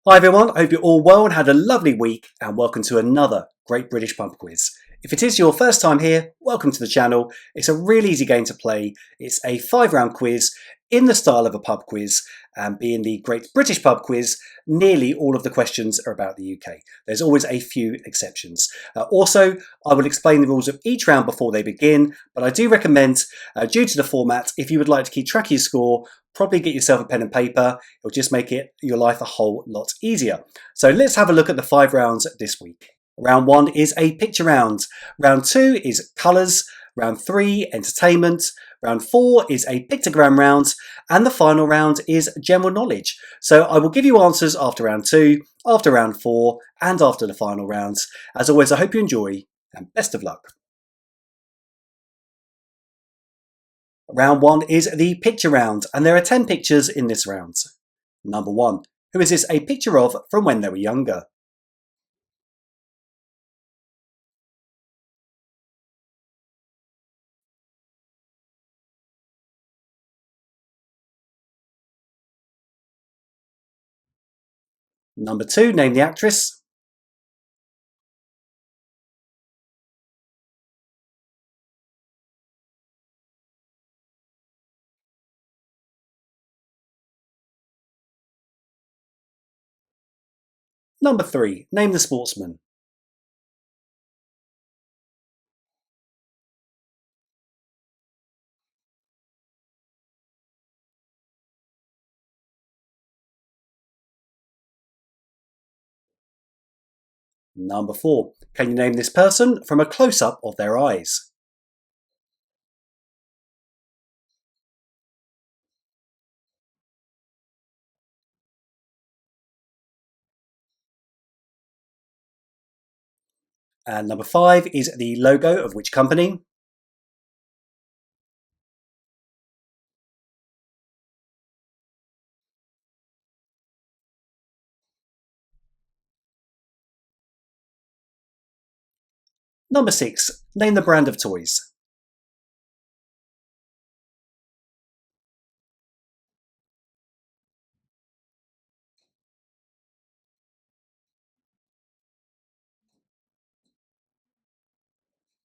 Hi everyone, I hope you're all well and had a lovely week, and welcome to another Great British Pub Quiz. If it is your first time here, welcome to the channel. It's a really easy game to play. It's a 5-round quiz in the style of a pub quiz, and being the Great British Pub Quiz, nearly all of the questions are about the UK. There's always a few exceptions. Also, I will explain the rules of each round before they begin, but I do recommend, due to the format, if you would like to keep track of your score, probably get yourself a pen and paper. It'll just make your life a whole lot easier. So let's have a look at the 5 rounds this week. Round 1 is a picture round. Round 2 is colours. Round 3, entertainment. Round 4 is a pictogram round. And the final round is general knowledge. So I will give you answers after round 2, after round 4, and after the final rounds. As always, I hope you enjoy, and best of luck. Round 1 is the picture round, and there are 10 pictures in this round. Number 1. Who is this a picture of from when they were younger? Number 2. Name the actress. Number 3. Name the sportsman. Number 4. Can you name this person from a close-up of their eyes? And number 5 is the logo of which company? Number 6. Name the brand of toys.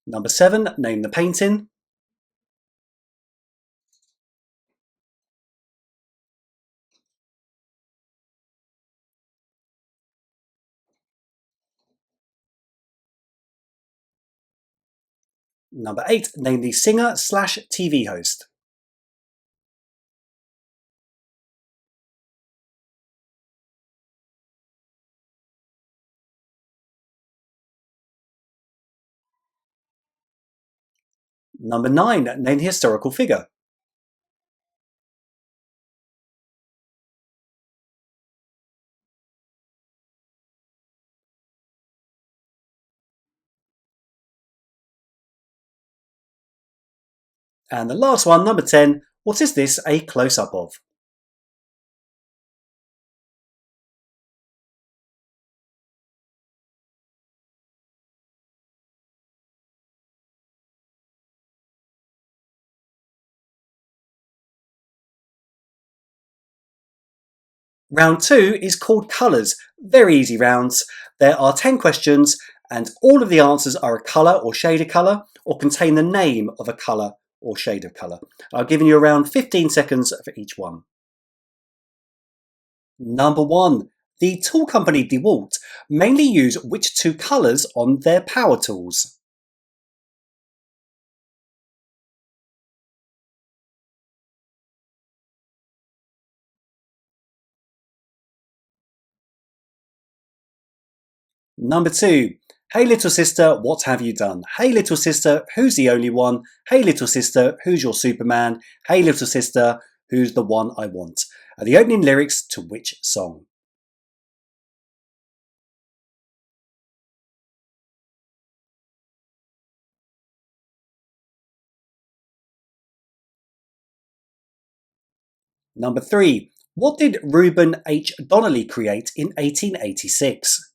Number 7. Name the painting. Number 8. Name the singer/TV host. Number 9. Name the historical figure. And the last one, number 10. What is this a close-up of? Round 2 is called colours. Very easy rounds. There are 10 questions, and all of the answers are a colour or shade of colour, or contain the name of a colour or shade of colour. I've given you around 15 seconds for each one. Number 1. The tool company DeWalt mainly use which 2 colours on their power tools? Number 2. Hey little sister, what have you done? Hey little sister, who's the only one? Hey little sister, who's your Superman? Hey little sister, who's the one I want? Are the opening lyrics to which song? Number 3. What did Reuben H. Donnelly create in 1886?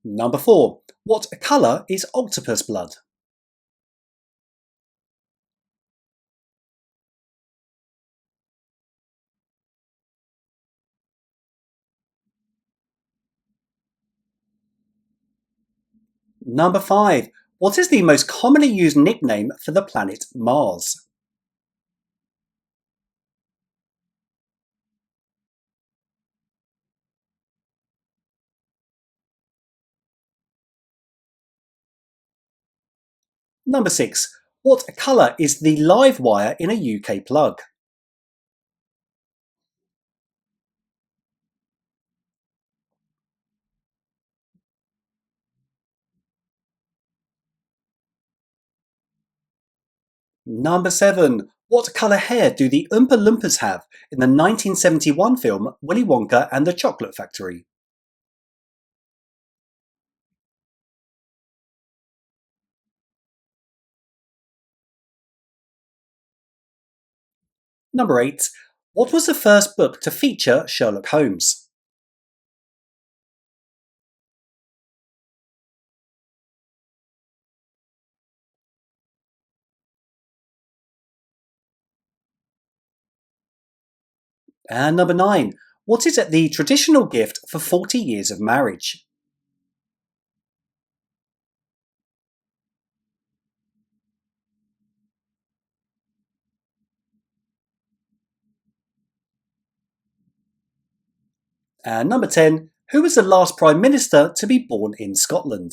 Number 4. What colour is octopus blood? Number 5. What is the most commonly used nickname for the planet Mars? Number 6. What colour is the live wire in a UK plug? Number 7. What colour hair do the Oompa Loompas have in the 1971 film Willy Wonka and the Chocolate Factory? Number 8. What was the first book to feature Sherlock Holmes? And number 9. What is the traditional gift for 40 years of marriage? And number 10. Who was the last Prime Minister to be born in Scotland?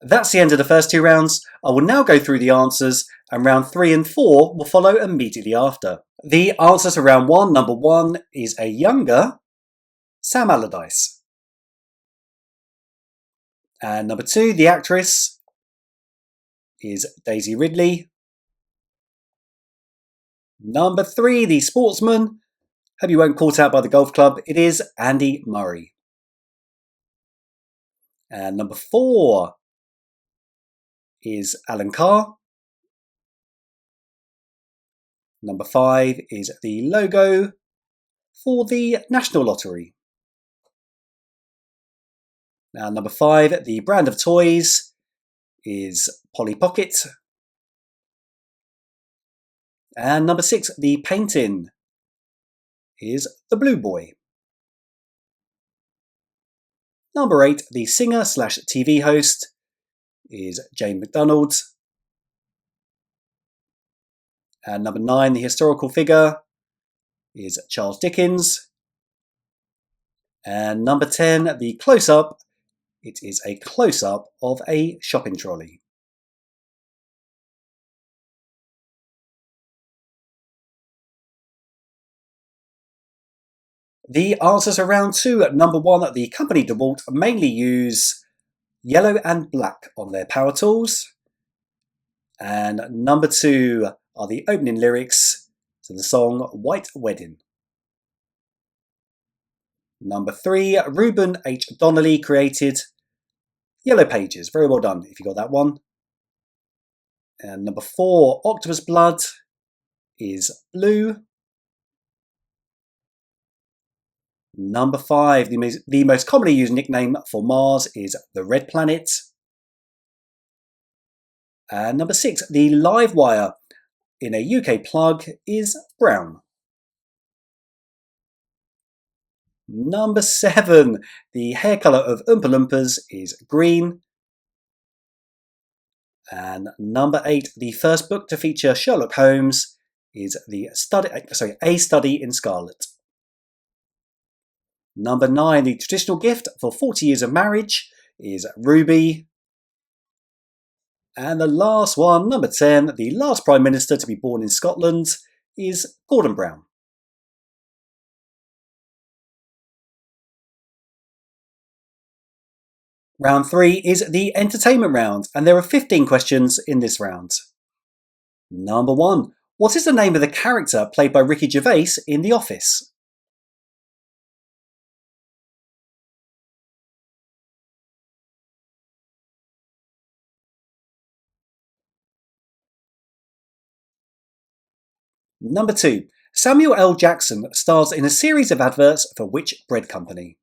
That's the end of the first 2 rounds. I will now go through the answers, and round 3 and 4 will follow immediately after. The answer to round 1, number 1, is a younger Sam Allardyce. And number 2, the actress, is Daisy Ridley. Number 3, the sportsman. Hope you weren't caught out by the golf club. It is Andy Murray. And number 4 is Alan Carr. Number 5 is the logo for the National Lottery. Now, number 5, the brand of toys is Polly Pocket. And number 6, the painting is the Blue Boy. Number 8, the singer/TV host is Jane McDonald. And number 9, the historical figure is Charles Dickens. And number 10, the close-up, it is a close-up of a shopping trolley. The answers are round 2. Number 1, the company DeWalt mainly use yellow and black on their power tools. And number 2 are the opening lyrics to the song White Wedding. Number 3, Reuben H. Donnelly created Yellow Pages. Very well done if you got that one. And number 4, Octopus Blood is blue. Number 5, the most commonly used nickname for Mars is the Red Planet. And number 6, the live wire in a UK plug is brown. Number 7, the hair colour of Oompa Loompas is green. And number 8, the first book to feature Sherlock Holmes is A Study in Scarlet. Number 9, the traditional gift for 40 years of marriage is ruby. And the last one, number 10, the last Prime Minister to be born in Scotland is Gordon Brown. Round 3 is the entertainment round, and there are 15 questions in this round. Number 1. What is the name of the character played by Ricky Gervais in The Office? Number 2. Samuel L. Jackson stars in a series of adverts for which bread company?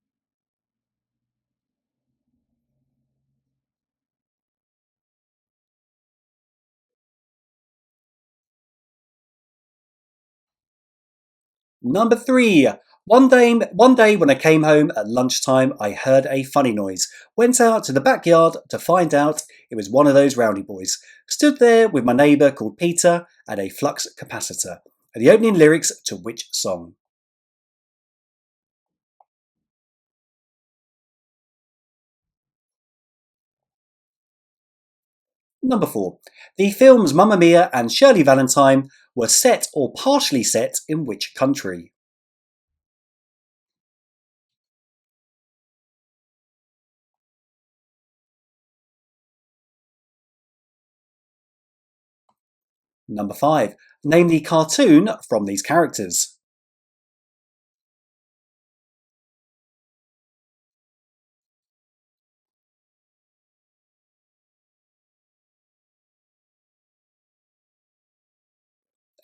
Number 3. One day when I came home at lunchtime, I heard a funny noise. Went out to the backyard to find out it was one of those rowdy boys. Stood there with my neighbour called Peter and a flux capacitor. Are the opening lyrics to which song? Number 4. The films Mamma Mia and Shirley Valentine were set or partially set in which country? Number 5. Name the cartoon from these characters.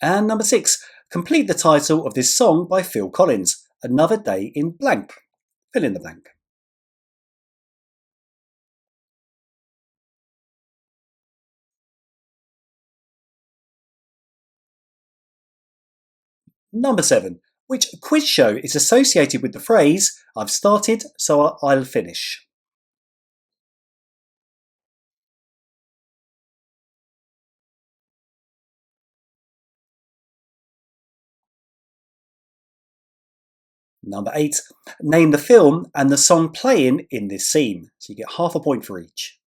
And number 6. Complete the title of this song by Phil Collins. Another Day in Blank. Fill in the blank. Number 7. Which quiz show is associated with the phrase, I've started, so I'll finish? Number 8. Name the film and the song playing in this scene. So you get half a point for each.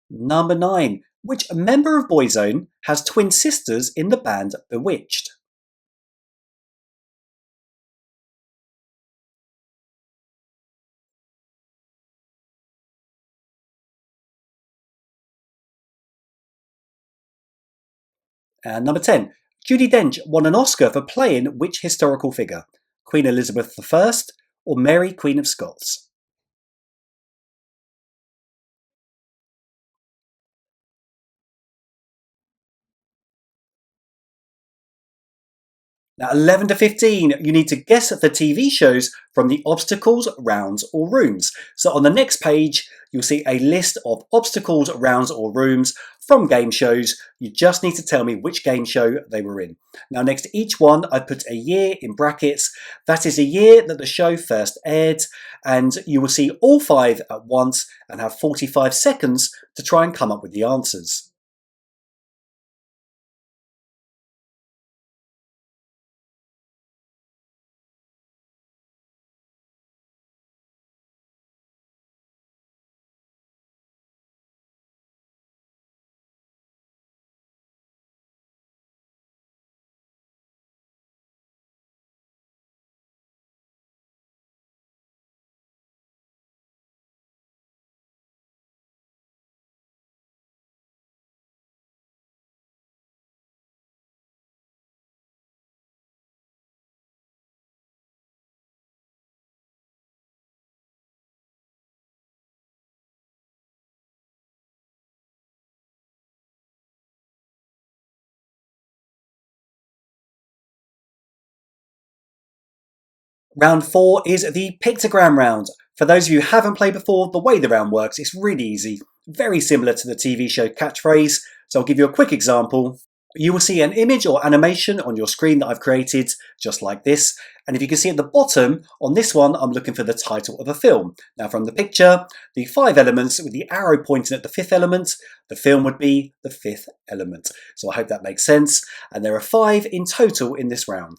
Number 9. Which member of Boyzone has twin sisters in the band Bewitched? And number 10. Judi Dench won an Oscar for playing which historical figure? Queen Elizabeth I or Mary Queen of Scots? Now, 11 to 15, you need to guess the TV shows from the obstacles, rounds, or rooms. So on the next page, you'll see a list of obstacles, rounds, or rooms from game shows. You just need to tell me which game show they were in. Now, next to each one, I put a year in brackets. That is a year that the show first aired, and you will see all 5 at once and have 45 seconds to try and come up with the answers. Round 4 is the Pictogram round. For those of you who haven't played before, the way the round works is really easy, very similar to the TV show catchphrase. So I'll give you a quick example. You will see an image or animation on your screen that I've created, just like this. And if you can see at the bottom, on this one, I'm looking for the title of a film. Now from the picture, the 5 elements with the arrow pointing at the 5th element, the film would be the 5th element. So I hope that makes sense. And there are 5 in total in this round.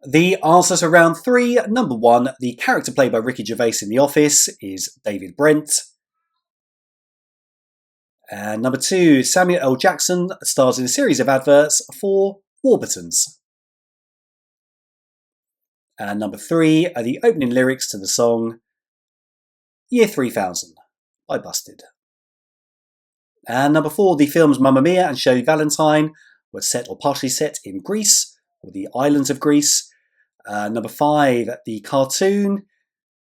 The answers are round 3. Number 1, the character played by Ricky Gervais in The Office is David Brent. And number 2, Samuel L. Jackson stars in a series of adverts for Warburtons. And number 3 are the opening lyrics to the song Year 3000 by Busted. And number 4, the films Mamma Mia and Shirley Valentine were set or partially set in Greece, or the islands of Greece. Number 5, the cartoon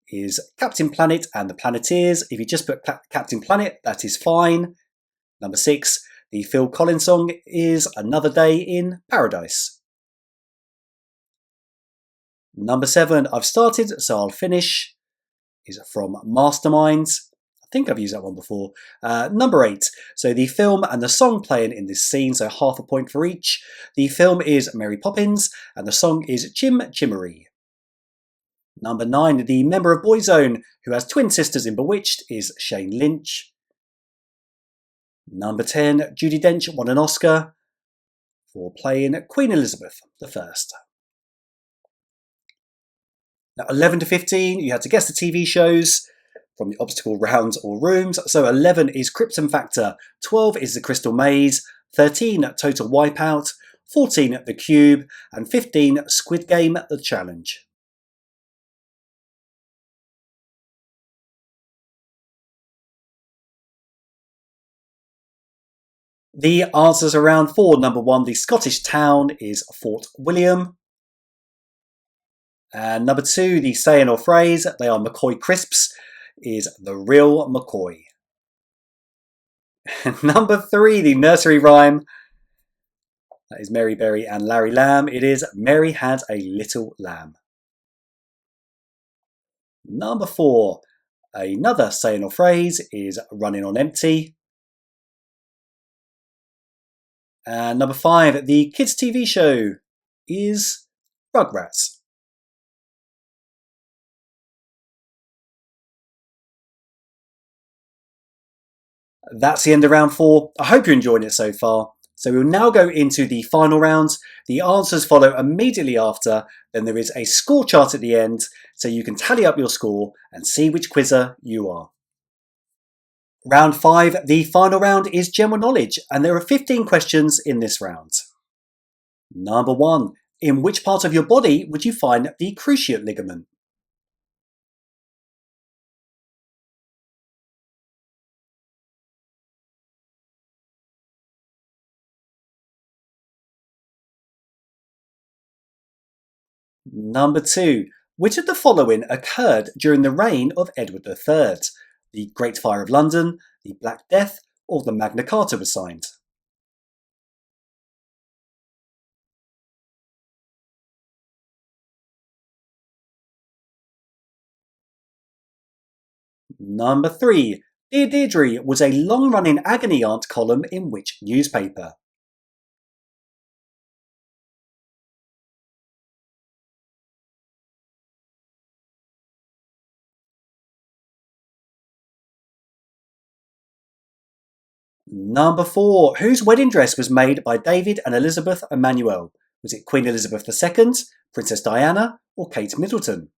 is Captain Planet and the Planeteers. If you just put Captain Planet, that is fine. Number 6, the Phil Collins song is Another Day in Paradise. Number 7, I've started, so I'll finish, is from Masterminds. I think I've used that one before. Number 8, so the film and the song playing in this scene, so half a point for each. The film is Mary Poppins, and the song is Chim Chimmery. Number 9, the member of Boyzone who has twin sisters in Bewitched is Shane Lynch. Number 10, Judi Dench won an Oscar for playing Queen Elizabeth I. Now 11 to 15, you had to guess the TV shows from the obstacle rounds or rooms. So 11 is Krypton Factor, 12 is The Crystal Maze, 13 Total Wipeout, 14 The Cube, and 15 Squid Game The Challenge. The answers are round 4. Number 1, the Scottish town is Fort William. And number 2, the saying or phrase, they are McCoy crisps, is the real McCoy. Number 3, the nursery rhyme, that is Mary Berry and Larry Lamb, it is Mary had a little lamb. Number 4, another saying or phrase is running on empty. And number 5, the kids' TV show is Rugrats. That's the end of round 4. I hope you're enjoying it so far. So we'll now go into the final round. The answers follow immediately after. Then there is a score chart at the end, so you can tally up your score and see which quizzer you are. Round 5, the final round, is general knowledge, and there are 15 questions in this round. Number 1, in which part of your body would you find the cruciate ligament? Number 2, which of the following occurred during the reign of Edward III? The Great Fire of London, the Black Death, or the Magna Carta was signed? Number 3, Dear Deirdre was a long-running agony aunt column in which newspaper? Number 4, whose wedding dress was made by David and Elizabeth Emanuel? Was it Queen Elizabeth II, Princess Diana, or Kate Middleton?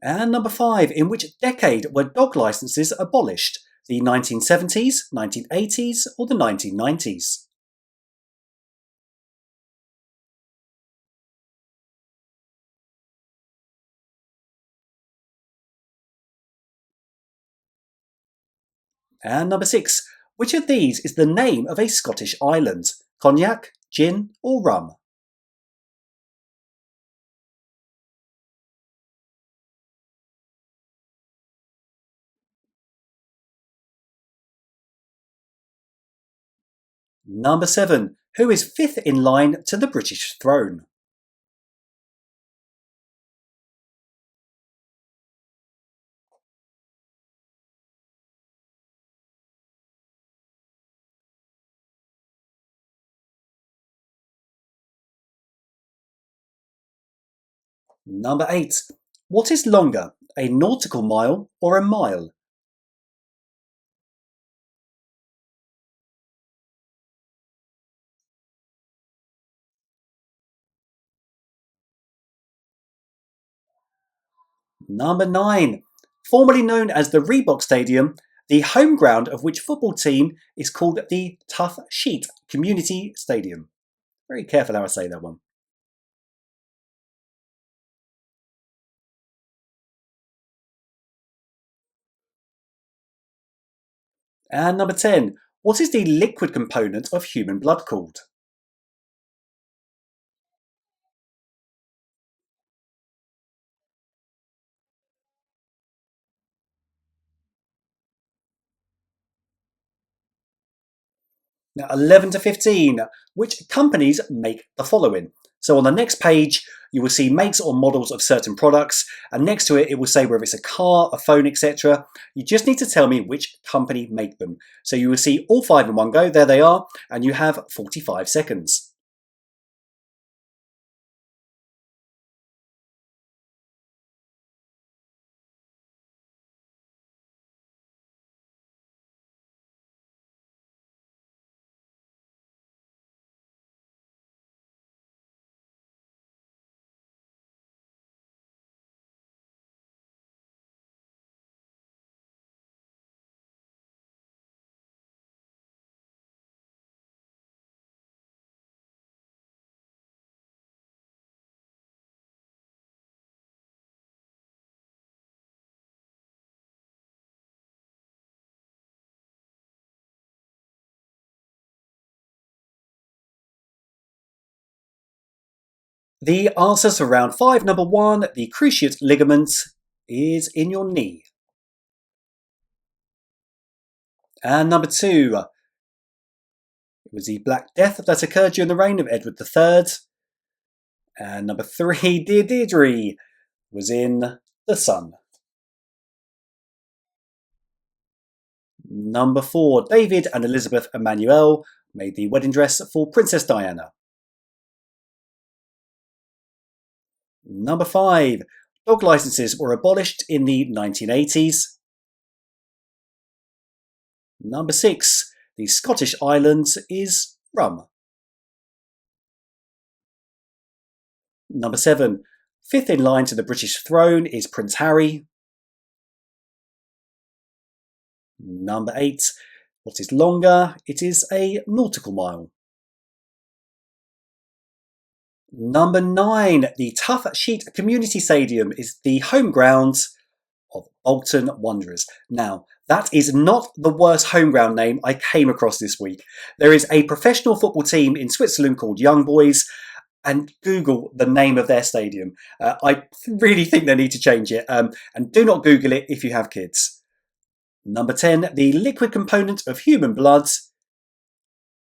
And number 5, in which decade were dog licenses abolished? The 1970s, 1980s, or the 1990s? And number 6, which of these is the name of a Scottish island? Cognac, gin, or rum? Number 7, who is 5th in line to the British throne? Number 8, what is longer, a nautical mile or a mile? Number 9. Formerly known as the Reebok Stadium, the home ground of which football team is called the Tough Sheet Community Stadium. Very careful how I say that one. And number 10. What is the liquid component of human blood called? Now, 11 to 15. Which companies make the following? So on the next page, you will see makes or models of certain products, and next to it, it will say whether it's a car, a phone, etc. You just need to tell me which company make them. So you will see all 5 in one go. There they are, and you have 45 seconds. The answers for round 5, number 1, the cruciate ligament is in your knee. And number 2, it was the Black Death that occurred during the reign of Edward III. And number 3, Dear Deirdre, was in the sun. Number 4, David and Elizabeth Emmanuel made the wedding dress for Princess Diana. Number 5, dog licenses were abolished in the 1980s. Number 6, the Scottish Islands is rum. Number 7, fifth in line to the British throne is Prince Harry. Number 8, what is longer? It is a nautical mile. Number 9, the Tough Sheet Community Stadium is the home grounds of Bolton Wanderers. Now, that is not the worst home ground name I came across this week. There is a professional football team in Switzerland called Young Boys, and Google the name of their stadium. I really think they need to change it, and do not Google it if you have kids. Number 10, the liquid component of human blood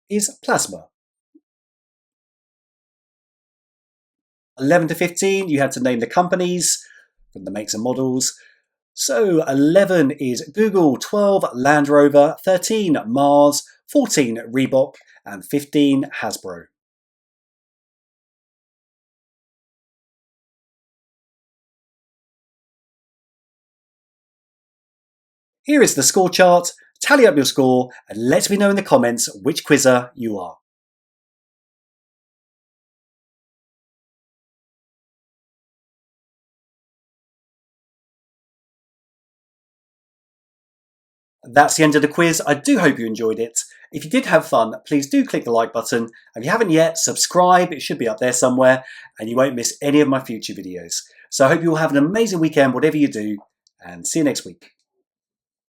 is plasma. 11 to 15, you had to name the companies from the makes and models. So 11 is Google, 12 Land Rover, 13 Mars, 14 Reebok, and 15 Hasbro. Here is the score chart. Tally up your score and let me know in the comments which quizzer you are. That's the end of the quiz. I do hope you enjoyed it. If you did have fun, please do click the like button. And if you haven't yet, subscribe. It should be up there somewhere and you won't miss any of my future videos. So I hope you will have an amazing weekend, whatever you do, and see you next week.